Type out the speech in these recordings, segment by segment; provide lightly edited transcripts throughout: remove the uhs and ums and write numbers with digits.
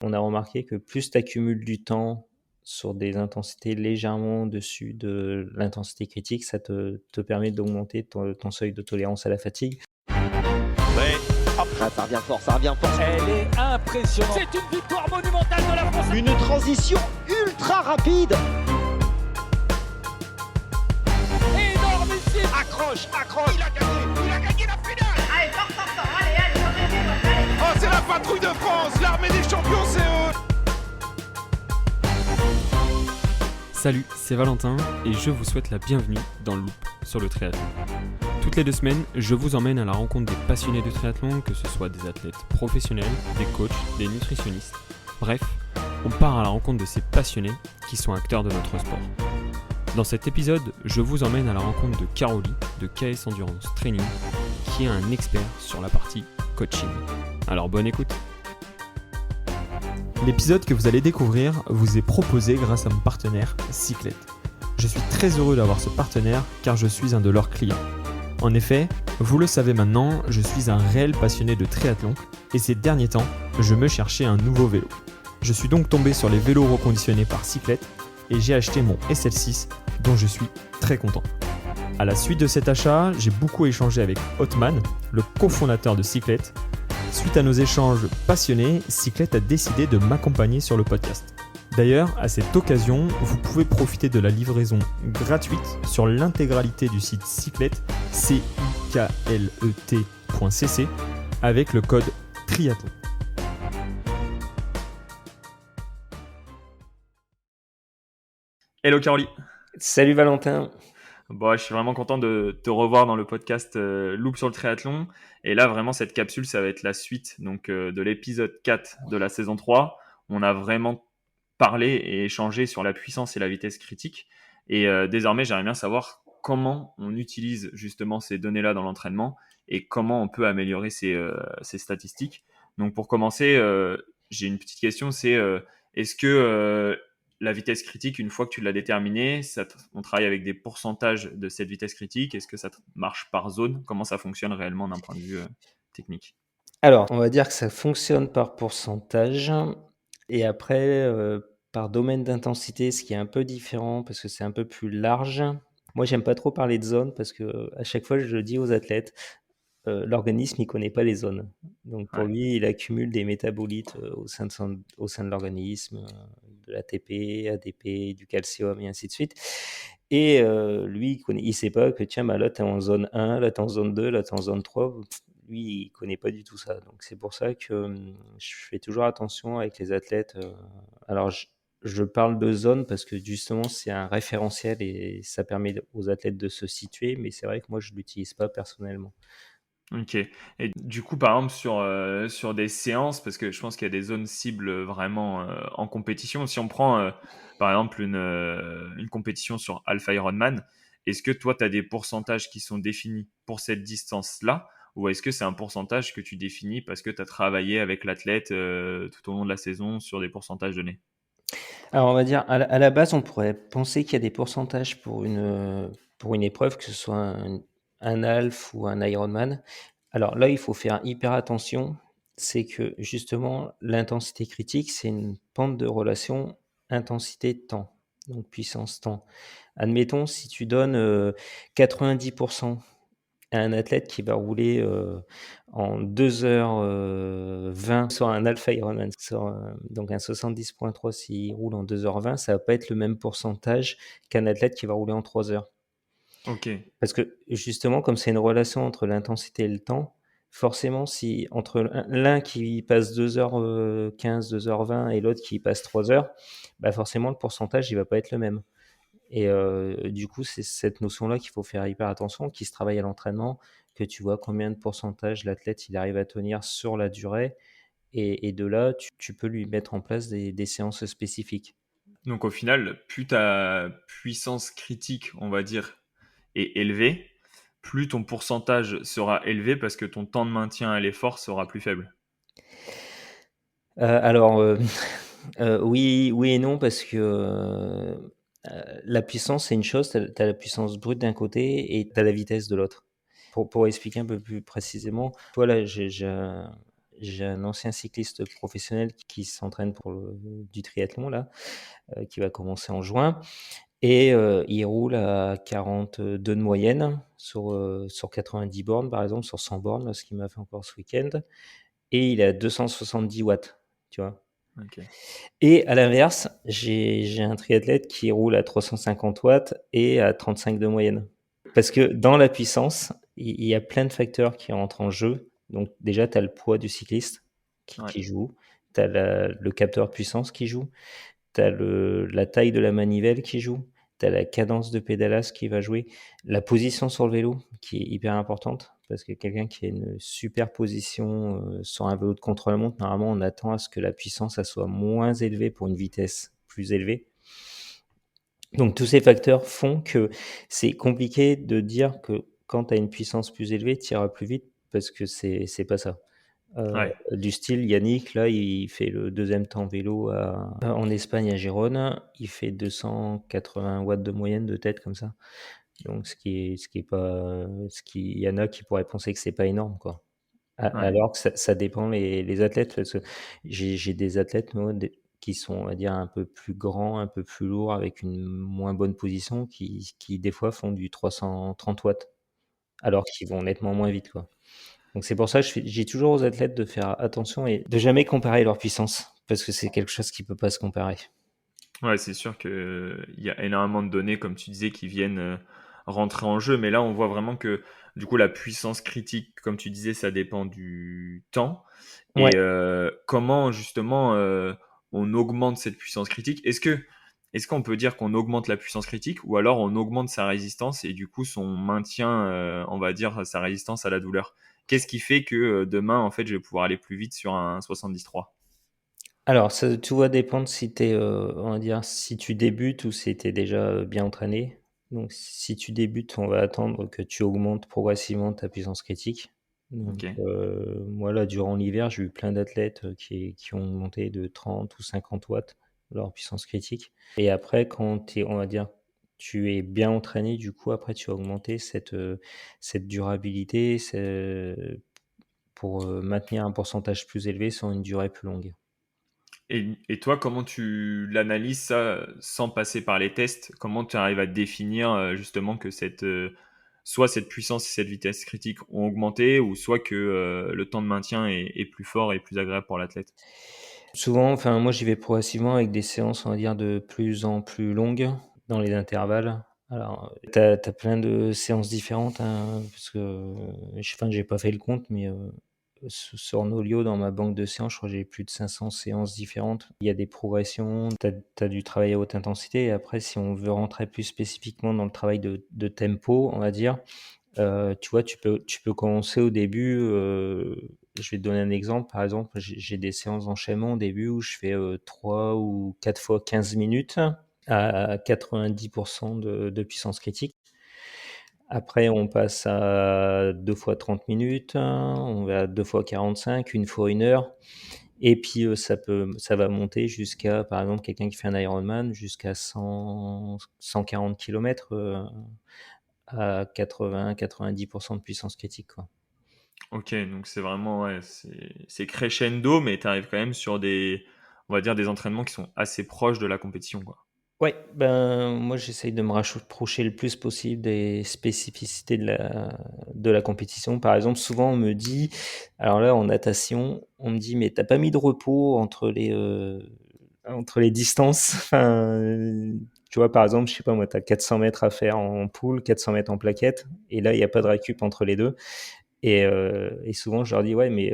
On a remarqué que plus tu accumules du temps sur des intensités légèrement au-dessus de l'intensité critique, ça te permet d'augmenter ton seuil de tolérance à la fatigue. Ouais. Ça revient fort, ça revient fort. Elle est impressionnante. C'est une victoire monumentale de la France. Une transition ultra rapide. Énormissime. Accroche. Il a gagné la finale. Allez, fort, allez, allez. Oh, c'est la patrouille de France. L'armée des champions, c'est eux. Salut, c'est Valentin et je vous souhaite la bienvenue dans le Loop sur le triathlon. Toutes les 2 semaines, je vous emmène à la rencontre des passionnés de triathlon, que ce soit des athlètes professionnels, des coachs, des nutritionnistes. Bref, on part à la rencontre de ces passionnés qui sont acteurs de notre sport. Dans cet épisode, je vous emmène à la rencontre de Carolie de KS Endurance Training, qui est un expert sur la partie coaching. Alors bonne écoute. L'épisode que vous allez découvrir vous est proposé grâce à mon partenaire Cyclette. Je suis très heureux d'avoir ce partenaire car je suis un de leurs clients. En effet, vous le savez maintenant, je suis un réel passionné de triathlon et ces derniers temps, je me cherchais un nouveau vélo. Je suis donc tombé sur les vélos reconditionnés par Cyclette et j'ai acheté mon SL6 dont je suis très content. À la suite de cet achat, j'ai beaucoup échangé avec Othman, le cofondateur de Cyclette. Suite à nos échanges passionnés, Cyclette a décidé de m'accompagner sur le podcast. D'ailleurs, à cette occasion, vous pouvez profiter de la livraison gratuite sur l'intégralité du site Cyclette, ciklet.cc, avec le code triathlon. Hello Carolie. Salut Valentin. Bon, je suis vraiment content de te revoir dans le podcast Loop sur le triathlon. Et là, vraiment, cette capsule, ça va être la suite de l'épisode 4 de la saison 3. On a vraiment parlé et échangé sur la puissance et la vitesse critique. Et désormais, j'aimerais bien savoir comment on utilise justement ces données-là dans l'entraînement et comment on peut améliorer ces statistiques. Donc, pour commencer, j'ai une petite question, c'est est-ce que la vitesse critique, une fois que tu l'as déterminée, on travaille avec des pourcentages de cette vitesse critique. Est-ce que ça marche par zone? Comment ça fonctionne réellement d'un point de vue technique? Alors, on va dire que ça fonctionne par pourcentage et après, par domaine d'intensité, ce qui est un peu différent parce que c'est un peu plus large. Moi, j'aime pas trop parler de zone parce que à chaque fois, je le dis aux athlètes, l'organisme, il connaît pas les zones. Donc pour Ouais. lui, il accumule des métabolites au sein de l'organisme, de l'ATP, ADP, du calcium et ainsi de suite. Et lui, il sait pas que tiens, bah là, tu es en zone 1, là, tu es en zone 2, là, tu es en zone 3. Lui, il connaît pas du tout ça. Donc c'est pour ça que je fais toujours attention avec les athlètes. Alors, je parle de zone parce que justement, c'est un référentiel et ça permet aux athlètes de se situer, mais c'est vrai que moi, je l'utilise pas personnellement. Ok. Et du coup, par exemple, sur des séances, parce que je pense qu'il y a des zones cibles vraiment en compétition. Si on prend, par exemple, une compétition sur Alpha Ironman, est-ce que toi, tu as des pourcentages qui sont définis pour cette distance-là? Ou est-ce que c'est un pourcentage que tu définis parce que tu as travaillé avec l'athlète tout au long de la saison sur des pourcentages donnés? Alors, on va dire, à la base, on pourrait penser qu'il y a des pourcentages pour une épreuve, que ce soit un half ou un Ironman. Alors là, il faut faire hyper attention. C'est que justement, l'intensité critique, c'est une pente de relation intensité-temps, donc puissance-temps. Admettons, si tu donnes 90% à un athlète qui va rouler en 2h20 sur un Alpha Ironman, donc un 70.3, s'il roule en 2h20, ça va pas être le même pourcentage qu'un athlète qui va rouler en 3 heures. Ok. Parce que justement, comme c'est une relation entre l'intensité et le temps, forcément, si entre l'un qui passe 2h15, 2h20 et l'autre qui passe 3 heures, bah forcément, le pourcentage, il va pas être le même. Et du coup, c'est cette notion-là qu'il faut faire hyper attention, qui se travaille à l'entraînement, que tu vois combien de pourcentage l'athlète il arrive à tenir sur la durée. Et de là, tu peux lui mettre en place des séances spécifiques. Donc au final, plus ta puissance critique, on va dire, est élevée, plus ton pourcentage sera élevé parce que ton temps de maintien à l'effort sera plus faible. Alors, oui, oui et non, parce que la puissance, c'est une chose, tu as la puissance brute d'un côté et tu as la vitesse de l'autre. Pour expliquer un peu plus précisément, toi là, j'ai un ancien cycliste professionnel qui s'entraîne pour du triathlon, là, qui va commencer en juin. Et il roule à 42 de moyenne sur 90 bornes, par exemple, sur 100 bornes, là, ce qu'il m'a fait encore ce week-end. Et il est à 270 watts, tu vois. Ok. Et à l'inverse, j'ai un triathlète qui roule à 350 watts et à 35 de moyenne. Parce que dans la puissance, il y a plein de facteurs qui entrent en jeu. Donc déjà, tu as le poids du cycliste qui joue, tu as le capteur de puissance qui joue, tu as la taille de la manivelle qui joue, tu as la cadence de pédalage qui va jouer, la position sur le vélo qui est hyper importante, parce que quelqu'un qui a une super position sur un vélo de contre-la-montre, normalement on attend à ce que la puissance elle soit moins élevée pour une vitesse plus élevée. Donc tous ces facteurs font que c'est compliqué de dire que quand tu as une puissance plus élevée, tu iras plus vite, parce que c'est pas ça. Ouais. Du style Yannick, là, il fait le deuxième temps vélo en Espagne, à Gérone. Il fait 280 watts de moyenne de tête comme ça. Donc, ce qui est pas, il y en a qui pourraient penser que c'est pas énorme, quoi. Ouais. Alors que ça dépend les athlètes, parce que j'ai des athlètes, moi, qui sont, on va dire, un peu plus grands, un peu plus lourds, avec une moins bonne position, qui des fois font du 330 watts, alors qu'ils vont nettement moins vite, quoi. Donc c'est pour ça que je dis toujours aux athlètes de faire attention et de jamais comparer leur puissance, parce que c'est quelque chose qui peut pas se comparer. Ouais, c'est sûr qu'il y a énormément de données, comme tu disais, qui viennent rentrer en jeu. Mais là, on voit vraiment que, du coup, la puissance critique, comme tu disais, ça dépend du temps. Ouais. Et comment, justement, on augmente cette puissance critique? Est-ce qu'on peut dire qu'on augmente la puissance critique ou alors on augmente sa résistance et du coup, son maintien, on va dire, sa résistance à la douleur? Qu'est-ce qui fait que demain, en fait, je vais pouvoir aller plus vite sur un 73? Alors ça, tout va dépendre si t'es, on va dire, si tu débutes ou si tu es déjà bien entraîné. Donc si tu débutes, on va attendre que tu augmentes progressivement ta puissance critique. Donc Ok. moi là, durant l'hiver, j'ai eu plein d'athlètes qui ont monté de 30 ou 50 watts leur puissance critique. Et après, quand tu es, on va dire, tu es bien entraîné, du coup, après, tu vas augmenter cette durabilité pour maintenir un pourcentage plus élevé sur une durée plus longue. Et toi, comment tu l'analyses ça sans passer par les tests? Comment tu arrives à définir justement que soit cette puissance et cette vitesse critique ont augmenté, ou soit que le temps de maintien est plus fort et plus agréable pour l'athlète? Souvent, enfin, moi, j'y vais progressivement avec des séances, on va dire, de plus en plus longues dans les intervalles. Alors, tu as plein de séances différentes, hein, parce que, enfin, j'ai pas fait le compte, mais sur Nolio, dans ma banque de séances, je crois que j'ai plus de 500 séances différentes. Il y a des progressions, tu as du travail à haute intensité. Et après, si on veut rentrer plus spécifiquement dans le travail de tempo, on va dire, tu vois, tu peux commencer au début, je vais te donner un exemple. Par exemple, j'ai des séances d'enchaînement au début où je fais 3 ou 4 fois 15 minutes à 90 de puissance critique. Après, on passe à 2 fois 30 minutes, on va à 2 fois 45, 1 fois 1 heure. Et puis, ça va monter jusqu'à, par exemple, quelqu'un qui fait un Ironman, jusqu'à 140 kilomètres, à 80-90 de puissance critique, quoi. Ok, donc c'est vraiment, ouais, c'est crescendo, mais tu arrives quand même sur on va dire, des entraînements qui sont assez proches de la compétition, quoi. Ouais, ben, moi, j'essaye de me rapprocher le plus possible des spécificités de la compétition. Par exemple, souvent, on me dit, alors là, en natation, on me dit: «Mais t'as pas mis de repos entre les distances?» Enfin, tu vois, par exemple, je sais pas moi, tu as 400 mètres à faire en poule, 400 mètres en plaquette, et là, il y a pas de récup entre les 2. Et souvent, je leur dis: «Ouais, mais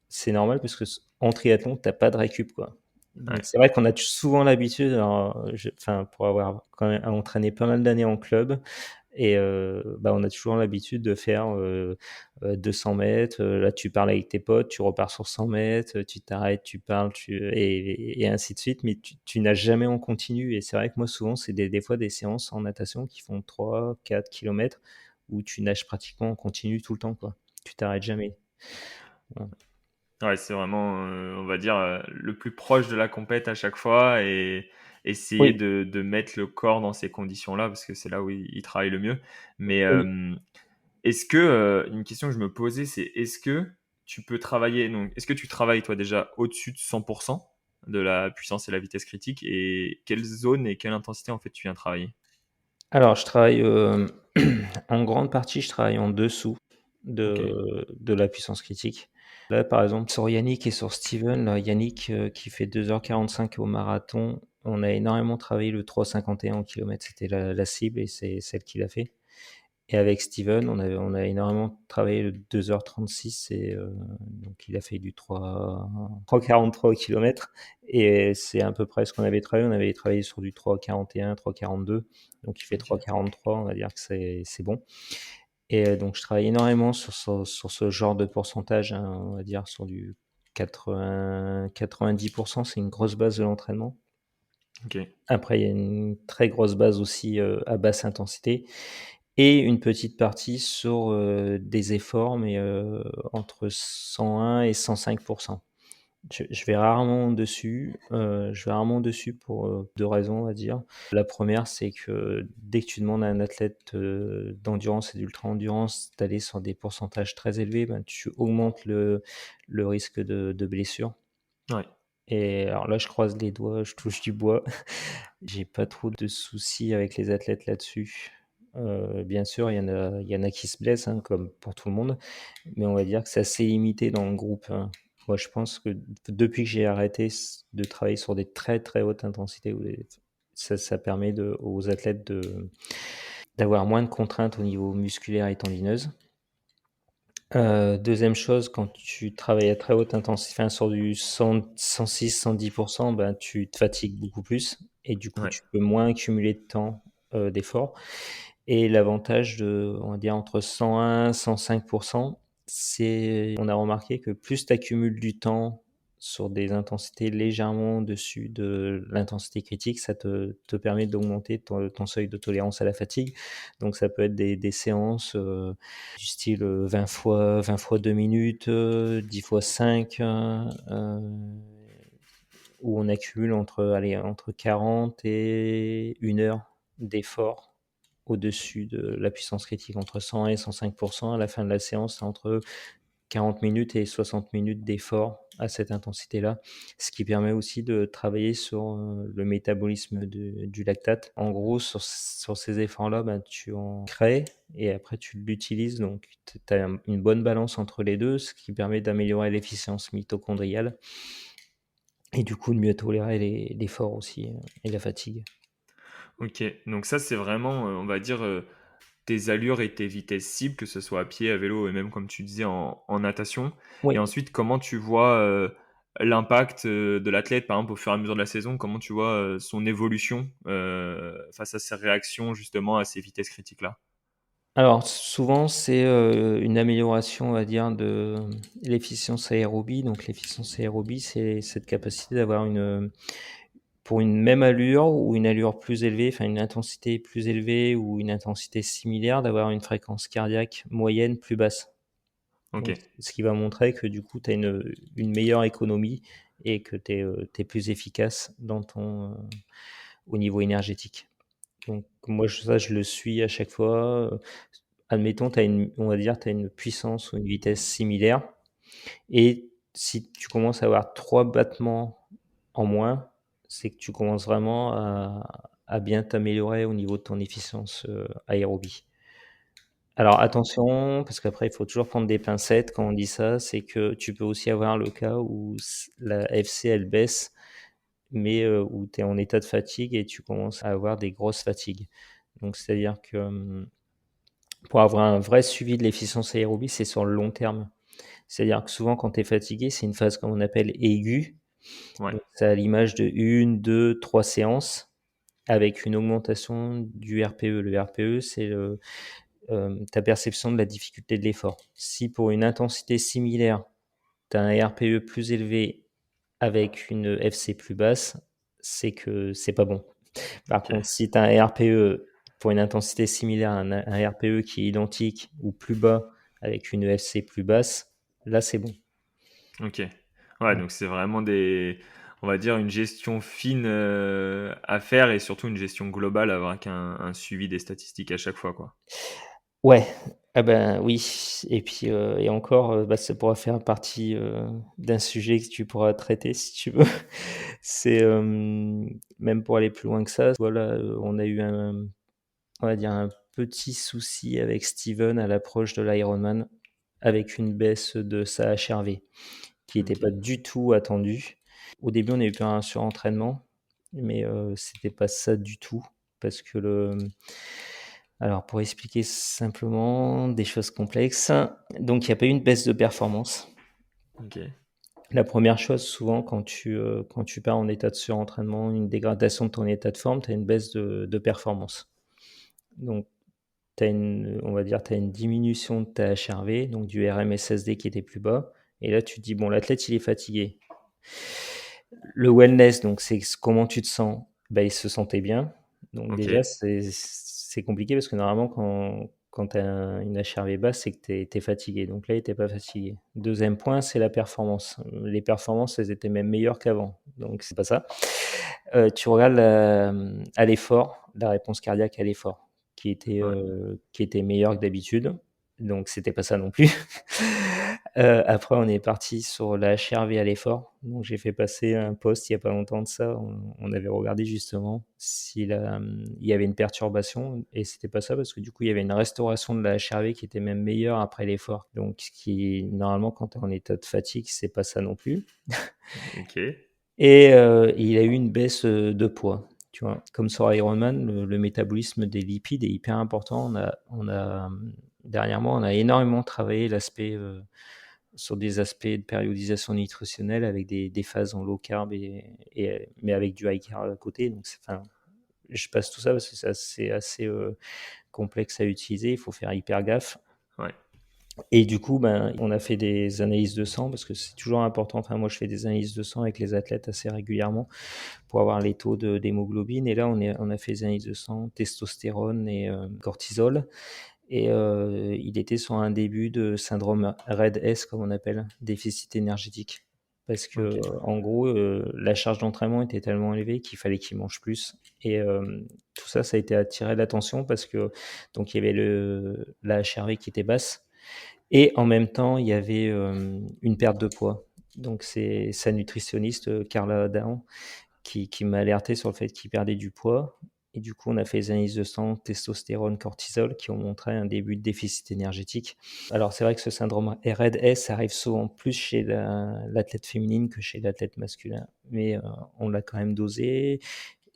c'est normal, parce que en triathlon, t'as pas de récup, quoi». Donc Ouais. c'est vrai qu'on a souvent l'habitude, alors, enfin, pour avoir quand même entraîné pas mal d'années en club, et bah, on a toujours l'habitude de faire 200 mètres, là tu parles avec tes potes, tu repars sur 100 mètres, tu t'arrêtes, tu parles, et ainsi de suite, mais tu n'as jamais en continu. Et c'est vrai que moi, souvent, c'est des fois des séances en natation qui font 3-4 kilomètres, où tu nages pratiquement en continu tout le temps, quoi. Tu t'arrêtes jamais. Voilà. Ouais, c'est vraiment, on va dire, le plus proche de la compète à chaque fois, et essayer Oui, de mettre le corps dans ces conditions-là, parce que c'est là où il travaille le mieux. Mais oui. est-ce que, une question que je me posais, c'est est-ce que tu peux travailler. Donc, est-ce que tu travailles, toi, déjà au-dessus de 100% de la puissance et la vitesse critique? Et quelle zone et quelle intensité, en fait, tu viens travailler? Alors, je travaille en grande partie, je travaille en dessous Ok. de la puissance critique. Là, par exemple, sur Yannick et sur Steven, là, Yannick qui fait 2h45 au marathon, on a énormément travaillé le 3,51 au kilomètre. C'était la cible et c'est celle qu'il a fait. Et avec Steven, on a énormément travaillé le 2h36 et donc il a fait du 3,43 au kilomètre. Et c'est à peu près ce qu'on avait travaillé. On avait travaillé sur du 3,41, 3,42. Donc il fait Ok. 3,43, on va dire que c'est bon. Et donc je travaille énormément sur ce genre de pourcentage, hein, on va dire sur du 90%. C'est une grosse base de l'entraînement. Ok. Après, il y a une très grosse base aussi à basse intensité et une petite partie sur des efforts, mais entre 101 et 105%. Je vais rarement dessus. Je vais rarement dessus pour deux raisons, on va dire. La première, c'est que dès que tu demandes à un athlète d'endurance et d'ultra-endurance d'aller sur des pourcentages très élevés, ben, tu augmentes le risque de blessure. Ouais. Et alors là, je croise les doigts, je touche du bois. J'ai pas trop de soucis avec les athlètes là-dessus. Bien sûr, il y en a qui se blessent, hein, comme pour tout le monde, mais on va dire que c'est assez limité dans le groupe, hein. Moi, je pense que depuis que j'ai arrêté de travailler sur des très très hautes intensités, ça permet aux athlètes d'avoir moins de contraintes au niveau musculaire et tendineuse. Deuxième chose, quand tu travailles à très haute intensité, enfin sur du 100, 106, 110%, ben, tu te fatigues beaucoup plus et du coup, Ouais. tu peux moins accumuler de temps d'effort. Et l'avantage on va dire, entre 101, 105%, on a remarqué que plus tu accumules du temps sur des intensités légèrement au-dessus de l'intensité critique, ça te permet d'augmenter ton seuil de tolérance à la fatigue. Donc ça peut être des séances du style 20 fois 2 minutes, 10 fois 5, où on accumule entre 40 et 1 heure d'effort au-dessus de la puissance critique, entre 100 et 105%. À la fin de la séance, c'est entre 40 minutes et 60 minutes d'effort à cette intensité-là, ce qui permet aussi de travailler sur le métabolisme du lactate. En gros, sur ces efforts-là, ben, tu en crées et après tu l'utilises. Donc, tu as une bonne balance entre les deux, ce qui permet d'améliorer l'efficience mitochondriale et du coup de mieux tolérer l'effort aussi et la fatigue. Ok. Donc ça, c'est vraiment, on va dire, tes allures et tes vitesses cibles, que ce soit à pied, à vélo et même comme tu disais en natation. Et Oui. ensuite, comment tu vois l'impact de l'athlète, par exemple, au fur et à mesure de la saison, comment tu vois son évolution face à ses réactions justement à ces vitesses critiques-là? Alors souvent, c'est une amélioration, on va dire, de l'efficience aérobie. Donc l'efficience aérobie, c'est cette capacité d'avoir pour une même allure ou une allure plus élevée, enfin une intensité plus élevée ou une intensité similaire, d'avoir une fréquence cardiaque moyenne plus basse. Ok. Donc ce qui va montrer que du coup, tu as une meilleure économie et que tu es plus efficace au niveau énergétique. Donc moi, ça, je le suis à chaque fois. Admettons, on va dire, tu as une puissance ou une vitesse similaire et si tu commences à avoir 3 battements en moins, c'est que tu commences vraiment à bien t'améliorer au niveau de ton efficience aérobie. Alors attention, parce qu'après il faut toujours prendre des pincettes quand on dit ça, c'est que tu peux aussi avoir le cas où la FC elle baisse, mais où tu es en état de fatigue et tu commences à avoir des grosses fatigues. Donc c'est-à-dire que pour avoir un vrai suivi de l'efficience aérobie, c'est sur le long terme. C'est-à-dire que souvent quand tu es fatigué, c'est une phase qu'on appelle aiguë. Ouais. Donc c'est à l'image de 1, 2, 3 séances avec une augmentation du RPE. Le RPE, c'est ta perception de la difficulté de l'effort. Si pour une intensité similaire, tu as un RPE plus élevé avec une FC plus basse, c'est que c'est pas bon. Par Ok. contre, si tu as un RPE pour une intensité similaire, un RPE qui est identique ou plus bas avec une FC plus basse, là c'est bon. Ok. Ouais, donc c'est vraiment on va dire, une gestion fine à faire et surtout une gestion globale avec un suivi des statistiques à chaque fois, quoi. Ouais, Ah ben oui, et puis, et encore, bah, ça pourra faire partie, d'un sujet que tu pourras traiter si tu veux. C'est, même pour aller plus loin que ça, voilà, on a eu on va dire un petit souci avec Steven à l'approche de l'Ironman, avec une baisse de sa HRV qui était OK. pas du tout attendue. Au début, on a eu peur d'un surentraînement, mais c'était pas ça du tout parce que alors pour expliquer simplement des choses complexes, donc il y a pas eu une baisse de performance. OK. La première chose souvent quand tu pars en état de surentraînement, une dégradation de ton état de forme, tu as une baisse de performance. Donc tu as on va dire, tu as une diminution de ta HRV, donc du RMSSD qui était plus bas et là tu te dis: «Bon, l'athlète, il est fatigué». Le wellness, donc c'est comment tu te sens? Bah, il se sentait bien. Donc déjà, OK. c'est compliqué parce que normalement quand tu as une HRV basse, c'est que tu es fatigué. Donc là, il était pas fatigué. 2e point, c'est la performance. Les performances, elles étaient même meilleures qu'avant, donc c'est pas ça. Tu regardes à l'effort, la réponse cardiaque à l'effort Ouais. qui était meilleure que d'habitude, donc c'était pas ça non plus. Après on est parti sur la HRV à l'effort, donc j'ai fait passer un post il y a pas longtemps de ça. On avait regardé justement il y avait une perturbation et c'était pas ça parce que du coup il y avait une restauration de la HRV qui était même meilleure après l'effort. Donc ce qui normalement quand tu es en état de fatigue, c'est pas ça non plus. OK. Et il a eu une baisse, de poids, tu vois? Comme sur Ironman, le métabolisme des lipides est hyper important. Dernièrement, on a énormément travaillé l'aspect, sur des aspects de périodisation nutritionnelle avec des phases en low carb mais avec du high carb à côté. Donc enfin, je passe tout ça parce que c'est assez, complexe à utiliser. Il faut faire hyper gaffe. Ouais. Et du coup, ben, on a fait des analyses de sang parce que c'est toujours important. Enfin, moi, je fais des analyses de sang avec les athlètes assez régulièrement pour avoir les taux d'hémoglobine. Et là, on a fait des analyses de sang, testostérone et cortisol. Et il était sur un début de syndrome RAID-S, comme on appelle, déficit énergétique. Parce que, OK. en gros, la charge d'entraînement était tellement élevée qu'il fallait qu'il mange plus. Et tout ça, ça a été attiré l'attention parce que donc il y avait la HRV qui était basse et en même temps, il y avait, une perte de poids. Donc c'est sa nutritionniste, Carla Dahan qui m'a alerté sur le fait qu'il perdait du poids et du coup, on a fait les analyses de sang, testostérone, cortisol qui ont montré un début de déficit énergétique. Alors c'est vrai que ce syndrome RAID-S arrive souvent plus chez l'athlète féminine que chez l'athlète masculin, mais on l'a quand même dosé.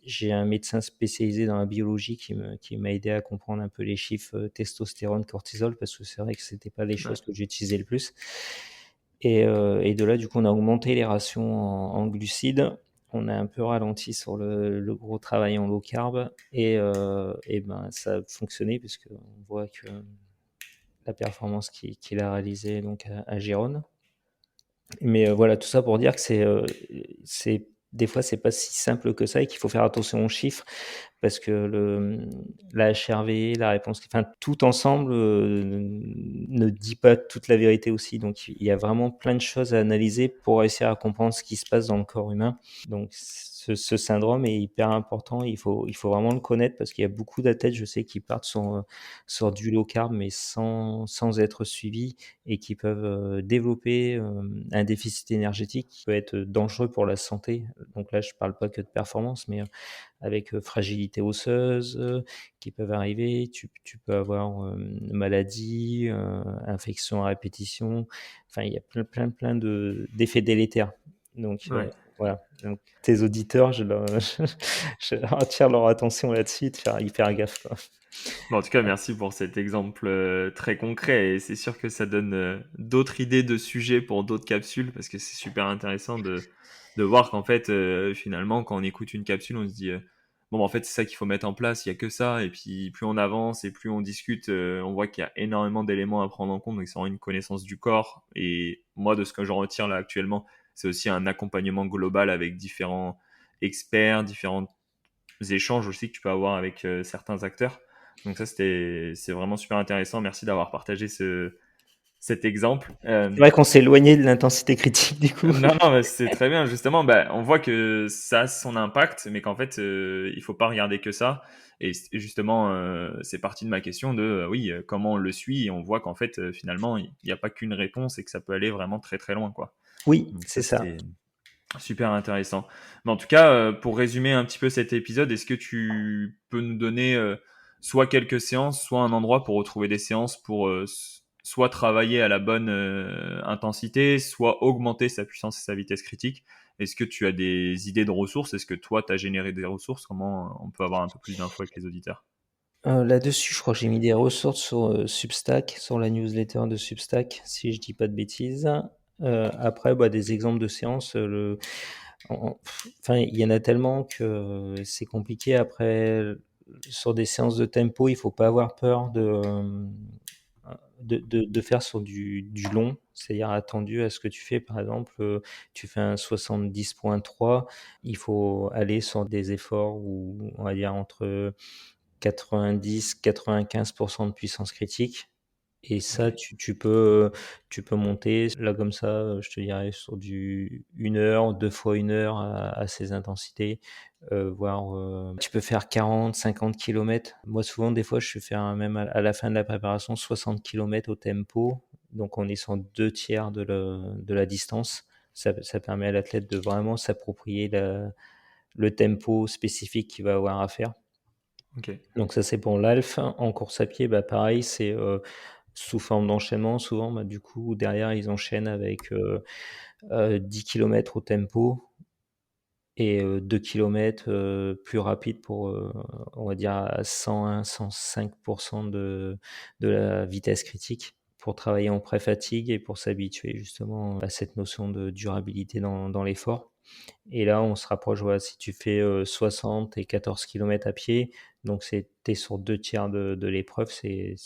J'ai un médecin spécialisé dans la biologie qui m'a aidé à comprendre un peu les chiffres, testostérone, cortisol parce que c'est vrai que c'était pas les Ouais. choses que j'utilisais le plus et de là, du coup, on a augmenté les rations en glucides. On a un peu ralenti sur le gros travail en low carb et ben, ça a fonctionné puisqu'on voit que la performance qu'il a réalisée donc à Gérone. Mais voilà, tout ça pour dire que c'est des fois, c'est pas si simple que ça et qu'il faut faire attention aux chiffres parce que la HRV, la réponse enfin, tout ensemble, ne dit pas toute la vérité aussi. Donc il y a vraiment plein de choses à analyser pour réussir à comprendre ce qui se passe dans le corps humain. Donc ce syndrome est hyper important. Il faut vraiment le connaître parce qu'il y a beaucoup d'athlètes, je sais, qui partent sur du low carb, mais sans être suivis et qui peuvent, développer, un déficit énergétique qui peut être dangereux pour la santé. Donc là, je parle pas que de performance, mais, avec, fragilité osseuse, qui peuvent arriver. Tu peux avoir, maladie, infection à répétition. Enfin, il y a plein d'effets délétères. Donc, Ouais. voilà. Donc tes auditeurs, je leur attire leur attention là-dessus, de faire hyper gaffe, quoi. Bon, en tout cas, merci pour cet exemple très concret et c'est sûr que ça donne d'autres idées de sujets pour d'autres capsules parce que c'est super intéressant de voir qu'en fait, finalement, quand on écoute une capsule, on se dit bon, bah, en fait, c'est ça qu'il faut mettre en place, il y a que ça. Et puis, plus on avance et plus on discute, on voit qu'il y a énormément d'éléments à prendre en compte. Donc, c'est vraiment une connaissance du corps. Et moi, de ce que j'en retire là actuellement, c'est aussi un accompagnement global avec différents experts, différents échanges aussi que tu peux avoir avec certains acteurs. Donc ça, c'est vraiment super intéressant. Merci d'avoir partagé cet exemple. C'est vrai qu'on s'est éloigné de l'intensité critique du coup. Non, non, mais c'est très bien. Justement, on voit que ça a son impact, mais qu'en fait, il faut pas regarder que ça. Et justement, c'est parti de ma question de, oui, comment on le suit, et on voit qu'en fait, finalement, il n'y a pas qu'une réponse et que ça peut aller vraiment très très loin, quoi. Oui, Donc c'est ça, ça. c'était super intéressant. Mais en tout cas, pour résumer un petit peu cet épisode, est-ce que tu peux nous donner soit quelques séances, soit un endroit pour retrouver des séances pour soit travailler à la bonne intensité, soit augmenter sa puissance et sa vitesse critique? Est-ce que tu as des idées de ressources? Est-ce que toi, tu as généré des ressources? Comment on peut avoir un peu plus d'infos avec les auditeurs? Là-dessus, je crois que j'ai mis des ressources sur, Substack, sur la newsletter de Substack, si je dis pas de bêtises. Après, des exemples de séances, enfin, il y en a tellement que c'est compliqué. Après, sur des séances de tempo, il faut pas avoir peur de faire sur du long, c'est-à-dire attendu à ce que tu fais. Par exemple, tu fais un 70.3, il faut aller sur des efforts où on va dire entre 90-95% de puissance critique. Et ça, Ok. tu peux monter là comme ça, je te dirais sur du 1 heure, 2 fois 1 heure à ces intensités, voire, tu peux faire 40-50 kilomètres. Moi, souvent, des fois, je fais faire même à la fin de la préparation 60 kilomètres au tempo. Donc on est sur 2 tiers de la distance. Ça permet à l'athlète de vraiment s'approprier le tempo spécifique qu'il va avoir à faire. Ok. Donc ça, c'est pour l'alf. En course à pied, pareil, c'est, sous forme d'enchaînement souvent. Du coup, derrière, ils enchaînent avec 10 kilomètres au tempo et 2 kilomètres plus rapide pour, on va dire, à 101-105% de la vitesse critique pour travailler en pré-fatigue et pour s'habituer justement à cette notion de durabilité dans l'effort. Et là, on se rapproche, voilà, si tu fais 60 et 14 kilomètres à pied, donc t'es sur 2 tiers de l'épreuve, c'est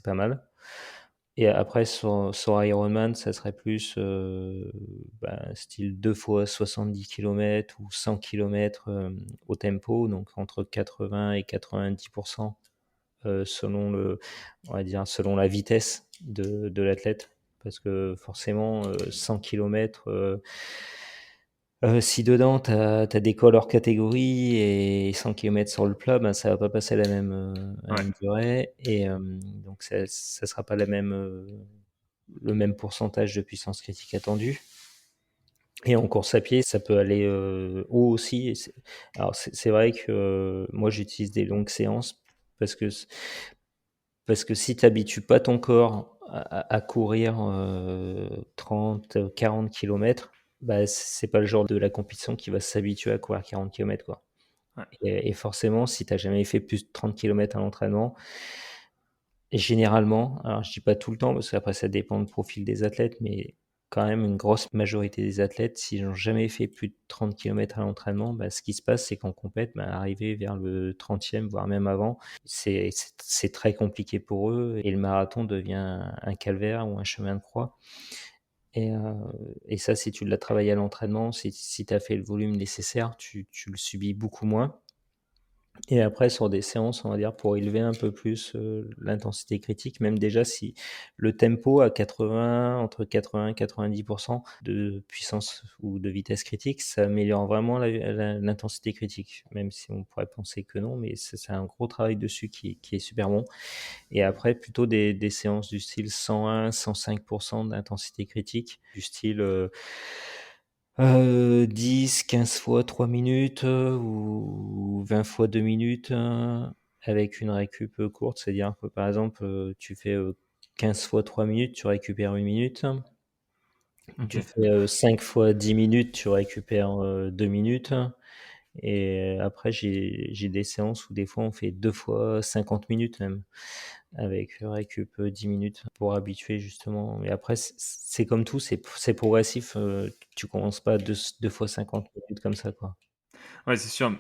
pas mal. Et après, sur Ironman, ça serait plus style 2 fois 70 kilomètres ou 100 kilomètres au tempo, donc entre 80 et 90% selon on va dire, selon la vitesse de l'athlète. Parce que forcément, 100 kilomètres, si dedans t'as des cols hors catégorie et 100 kilomètres sur le plat, ça va pas passer la Ouais. même durée et donc ça sera pas le même pourcentage de puissance critique attendu. Et en course à pied, ça peut aller haut aussi. Alors c'est vrai que moi j'utilise des longues séances parce que si tu habitues pas ton corps à courir 30-40 kilomètres, c'est pas le genre de la compétition qui va s'habituer à courir 40 kilomètres, quoi. Ouais. Et forcément, si tu as jamais fait plus de 30 kilomètres à l'entraînement, généralement, alors je dis pas tout le temps parce qu'après ça dépend du profil des athlètes, mais quand même une grosse majorité des athlètes, s'ils n'ont jamais fait plus de 30 kilomètres à l'entraînement, ce qui se passe, c'est qu'en compète, arrivé vers le 30e, voire même avant, c'est très compliqué pour eux et le marathon devient un calvaire ou un chemin de croix. Et, ça, si tu l'as travaillé à l'entraînement, si tu as fait le volume nécessaire, tu le subis beaucoup moins. Et après, sur des séances, on va dire, pour élever un peu plus l'intensité critique, même déjà si le tempo à 80, entre 80 et 90% de puissance ou de vitesse critique, ça améliore vraiment l'intensité critique, même si on pourrait penser que non, mais c'est un gros travail dessus qui est super bon. Et après, plutôt des séances du style 101, 105% d'intensité critique, du style 10, 15 fois 3 minutes ou 20 fois 2 minutes avec une récup courte. C'est-à-dire que par exemple, tu fais 15 fois 3 minutes, tu récupères 1 minute. Tu Ok. fais 5 fois 10 minutes, tu récupères 2 minutes. Et après, j'ai des séances où des fois on fait 2 fois 50 minutes même, avec récup 10 minutes pour habituer justement. Mais après, c'est comme tout, c'est progressif. Tu commences pas deux fois 50 minutes comme ça, quoi. Ouais, c'est sûr.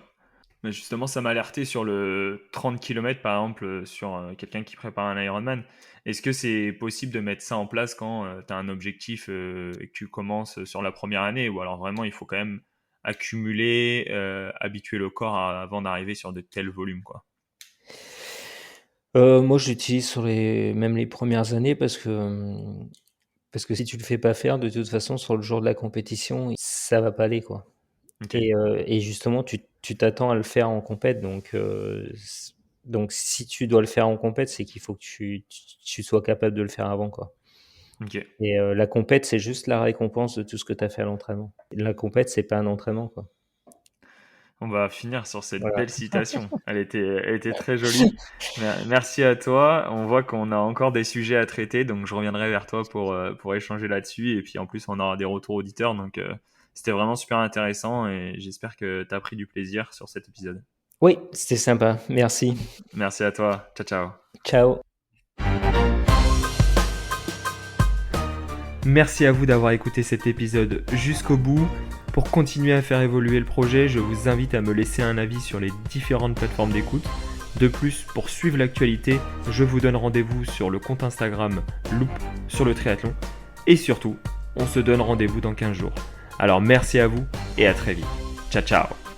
Mais justement, ça m'a alerté sur le 30 kilomètres, par exemple, sur quelqu'un qui prépare un Ironman. Est-ce que c'est possible de mettre ça en place quand tu as un objectif et que tu commences sur la première année? Ou alors vraiment, il faut quand même accumuler, habituer le corps avant d'arriver sur de tels volumes, quoi. Moi, j'utilise sur même les premières années parce que Parce que si tu le fais pas faire, de toute façon, sur le jour de la compétition, ça va pas aller, quoi. Ok. Et justement, tu t'attends à le faire en compète, donc si tu dois le faire en compète, c'est qu'il faut que tu sois capable de le faire avant, quoi. Ok. Et la compète, c'est juste la récompense de tout ce que tu as fait à l'entraînement. La compète, c'est pas un entraînement, quoi. On va finir sur cette Voilà. belle citation. Elle était très jolie. Merci à toi. On voit qu'on a encore des sujets à traiter, donc je reviendrai vers toi pour échanger là-dessus. Et puis en plus, on aura des retours auditeurs. Donc c'était vraiment super intéressant et j'espère que tu as pris du plaisir sur cet épisode. Oui, c'était sympa. Merci. Merci à toi. Ciao, ciao. Ciao. Merci à vous d'avoir écouté cet épisode jusqu'au bout. Pour continuer à faire évoluer le projet, je vous invite à me laisser un avis sur les différentes plateformes d'écoute. De plus, pour suivre l'actualité, je vous donne rendez-vous sur le compte Instagram Loop sur le triathlon. Et surtout, on se donne rendez-vous dans 15 jours. Alors merci à vous et à très vite. Ciao ciao.